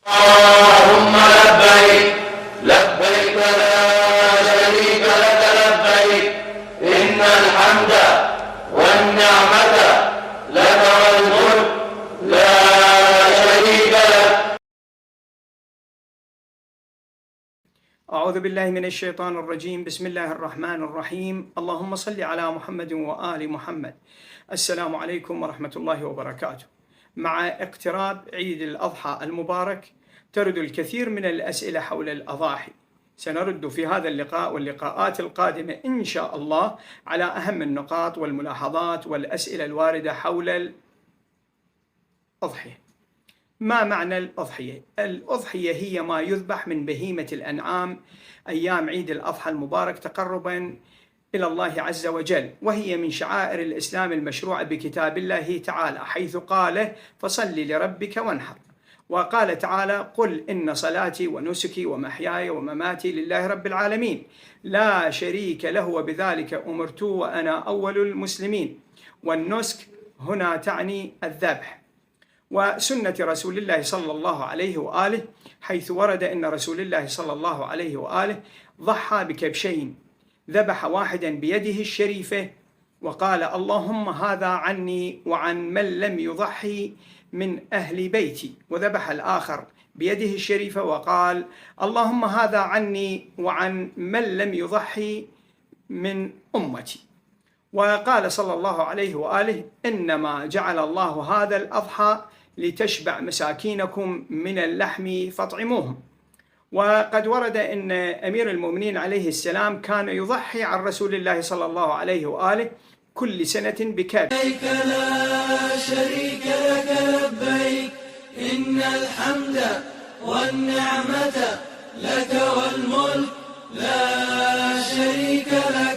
اللهم لبيك لبيك لا شريك لك لبيك إن الحمد والنعمة لك والملك لا شريك لك. أعوذ بالله من الشيطان الرجيم. بسم الله الرحمن الرحيم. اللهم صل على محمد وآل محمد. السلام عليكم ورحمة الله وبركاته. مع اقتراب عيد الأضحى المبارك ترد الكثير من الأسئلة حول الأضاحي. سنرد في هذا اللقاء واللقاءات القادمة إن شاء الله على أهم النقاط والملاحظات والأسئلة الواردة حول الأضحية. ما معنى الأضحية؟ الأضحية هي ما يذبح من بهيمة الأنعام أيام عيد الأضحى المبارك تقرباً إلى الله عز وجل، وهي من شعائر الإسلام المشروعة بكتاب الله تعالى، حيث قال: فصل لربك وانحر. وقال تعالى: قل إن صلاتي ونسكي ومحياي ومماتي لله رب العالمين لا شريك له وبذلك أمرت وأنا أول المسلمين. والنسك هنا تعني الذبح. وسنة رسول الله صلى الله عليه وآله، حيث ورد أن رسول الله صلى الله عليه وآله ضحى بكبشين، ذبح واحدا بيده الشريفة وقال: اللهم هذا عني وعن من لم يضحي من أهل بيتي، وذبح الآخر بيده الشريفة وقال: اللهم هذا عني وعن من لم يضحي من أمتي. وقال صلى الله عليه وآله: إنما جعل الله هذا الأضحى لتشبع مساكينكم من اللحم فاطعموهم. وقد ورد أن أمير المؤمنين عليه السلام كان يضحي عن رسول الله صلى الله عليه وآله كل سنة بكبش. لبيك لا شريك لك لبيك إن الحمد والنعمة لك والملك لا شريك لك.